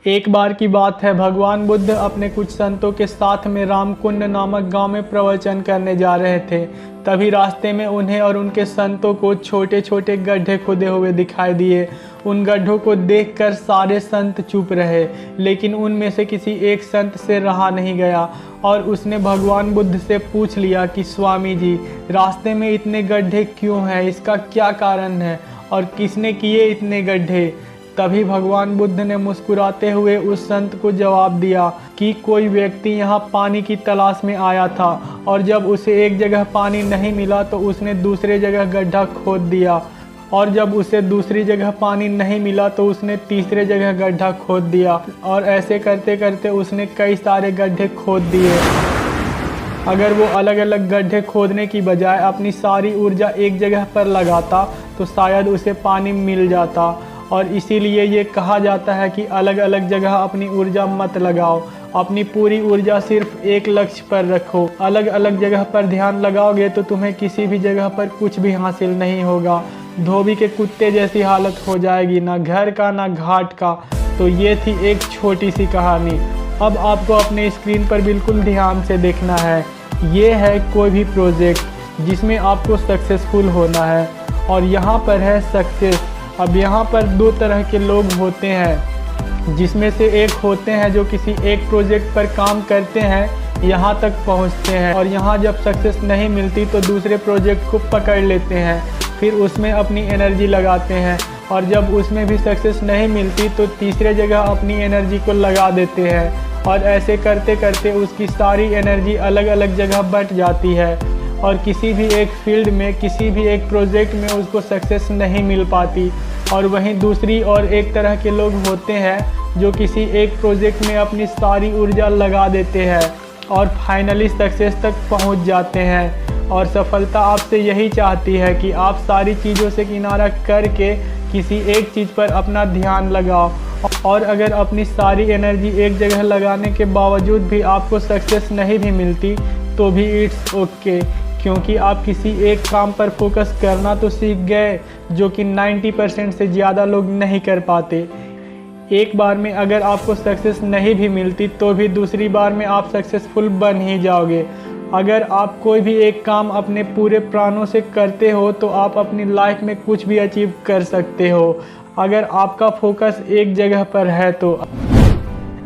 एक बार की बात है, भगवान बुद्ध अपने कुछ संतों के साथ में रामकुंड नामक गांव में प्रवचन करने जा रहे थे। तभी रास्ते में उन्हें और उनके संतों को छोटे छोटे गड्ढे खुदे हुए दिखाई दिए। उन गड्ढों को देखकर सारे संत चुप रहे, लेकिन उनमें से किसी एक संत से रहा नहीं गया और उसने भगवान बुद्ध से पूछ लिया कि स्वामी जी, रास्ते में इतने गड्ढे क्यों हैं, इसका क्या कारण है और किसने किए इतने गड्ढे। तभी भगवान बुद्ध ने मुस्कुराते हुए उस संत को जवाब दिया कि कोई व्यक्ति यहाँ पानी की तलाश में आया था और जब उसे एक जगह पानी नहीं मिला तो उसने दूसरे जगह गड्ढा खोद दिया और जब उसे दूसरी जगह पानी नहीं मिला तो उसने तीसरे जगह गड्ढा खोद दिया और ऐसे करते करते उसने कई सारे गड्ढे खोद दिए। अगर वो अलग अलग गड्ढे खोदने की बजाय अपनी सारी ऊर्जा एक जगह पर लगाता तो शायद उसे पानी मिल जाता। और इसीलिए ये कहा जाता है कि अलग अलग जगह अपनी ऊर्जा मत लगाओ, अपनी पूरी ऊर्जा सिर्फ एक लक्ष्य पर रखो। अलग अलग जगह पर ध्यान लगाओगे तो तुम्हें किसी भी जगह पर कुछ भी हासिल नहीं होगा। धोबी के कुत्ते जैसी हालत हो जाएगी, ना घर का ना घाट का। तो ये थी एक छोटी सी कहानी। अब आपको अपने स्क्रीन पर बिल्कुल ध्यान से देखना है। ये है कोई भी प्रोजेक्ट जिसमें आपको सक्सेसफुल होना है और यहाँ पर है सक्सेस। अब यहाँ पर दो तरह के लोग होते हैं, जिसमें से एक होते हैं जो किसी एक प्रोजेक्ट पर काम करते हैं, यहाँ तक पहुँचते हैं और यहाँ जब सक्सेस नहीं मिलती तो दूसरे प्रोजेक्ट को पकड़ लेते हैं, फिर उसमें अपनी एनर्जी लगाते हैं और जब उसमें भी सक्सेस नहीं मिलती तो तीसरे जगह अपनी एनर्जी को लगा देते हैं और ऐसे करते करते उसकी सारी एनर्जी अलग अलग जगह बट जाती है और किसी भी एक फील्ड में, किसी भी एक प्रोजेक्ट में उसको सक्सेस नहीं मिल पाती। और वहीं दूसरी और एक तरह के लोग होते हैं जो किसी एक प्रोजेक्ट में अपनी सारी ऊर्जा लगा देते हैं और फाइनली सक्सेस तक पहुंच जाते हैं। और सफलता आपसे यही चाहती है कि आप सारी चीज़ों से किनारा करके किसी एक चीज़ पर अपना ध्यान लगाओ और अगर अपनी सारी एनर्जी एक जगह लगाने के बावजूद भी आपको सक्सेस नहीं भी मिलती तो भी इट्स ओके, क्योंकि आप किसी एक काम पर फोकस करना तो सीख गए जो कि 90% से ज़्यादा लोग नहीं कर पाते। एक बार में अगर आपको सक्सेस नहीं भी मिलती तो भी दूसरी बार में आप सक्सेसफुल बन ही जाओगे। अगर आप कोई भी एक काम अपने पूरे प्राणों से करते हो तो आप अपनी लाइफ में कुछ भी अचीव कर सकते हो। अगर आपका फोकस एक जगह पर है तो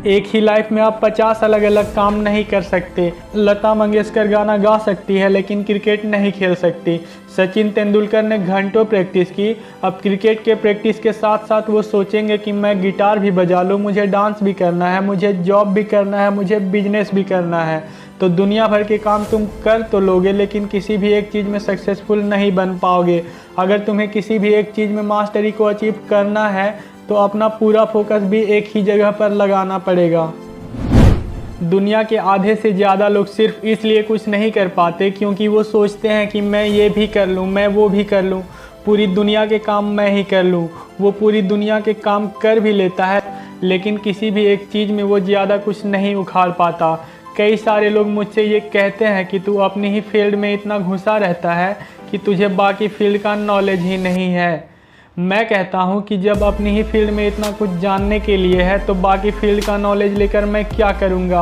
एक ही लाइफ में आप 50 अलग अलग काम नहीं कर सकते। लता मंगेशकर गाना गा सकती है लेकिन क्रिकेट नहीं खेल सकती। सचिन तेंदुलकर ने घंटों प्रैक्टिस की। अब क्रिकेट के प्रैक्टिस के साथ साथ वो सोचेंगे कि मैं गिटार भी बजा लूँ, मुझे डांस भी करना है, मुझे जॉब भी करना है, मुझे बिजनेस भी करना है। तो दुनिया भर के काम तुम कर तो लोगे लेकिन किसी भी एक चीज़ में सक्सेसफुल नहीं बन पाओगे। अगर तुम्हें किसी भी एक चीज़ में मास्टरी को अचीव करना है तो अपना पूरा फोकस भी एक ही जगह पर लगाना पड़ेगा। दुनिया के आधे से ज़्यादा लोग सिर्फ इसलिए कुछ नहीं कर पाते क्योंकि वो सोचते हैं कि मैं ये भी कर लूँ, मैं वो भी कर लूँ, पूरी दुनिया के काम मैं ही कर लूँ। वो पूरी दुनिया के काम कर भी लेता है लेकिन किसी भी एक चीज़ में वो ज़्यादा कुछ नहीं उखाड़ पाता। कई सारे लोग मुझसे ये कहते हैं कि तू अपनी ही फील्ड में इतना घुसा रहता है कि तुझे बाकी फील्ड का नॉलेज ही नहीं है। मैं कहता हूँ कि जब अपनी ही फील्ड में इतना कुछ जानने के लिए है तो बाकी फील्ड का नॉलेज लेकर मैं क्या करूँगा।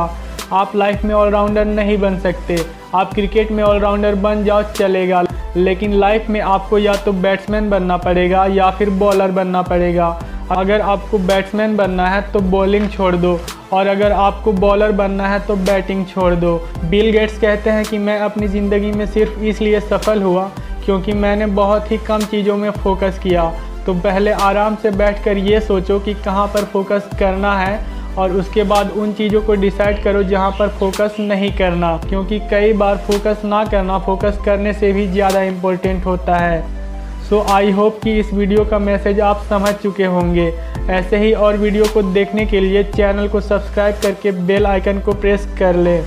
आप लाइफ में ऑलराउंडर नहीं बन सकते। आप क्रिकेट में ऑलराउंडर बन जाओ चलेगा, लेकिन लाइफ में आपको या तो बैट्समैन बनना पड़ेगा या फिर बॉलर बनना पड़ेगा। अगर आपको बैट्समैन बनना है तो बॉलिंग छोड़ दो और अगर आपको बॉलर बनना है तो बैटिंग छोड़ दो। बिल गेट्स कहते हैं कि मैं अपनी ज़िंदगी में सिर्फ इसलिए सफल हुआ क्योंकि मैंने बहुत ही कम चीज़ों में फोकस किया। तो पहले आराम से बैठकर ये सोचो कि कहाँ पर फोकस करना है और उसके बाद उन चीज़ों को डिसाइड करो जहाँ पर फोकस नहीं करना, क्योंकि कई बार फोकस ना करना फोकस करने से भी ज़्यादा इम्पोर्टेंट होता है। सो आई होप कि इस वीडियो का मैसेज आप समझ चुके होंगे। ऐसे ही और वीडियो को देखने के लिए चैनल को सब्सक्राइब करके बेल आइकन को प्रेस कर लें।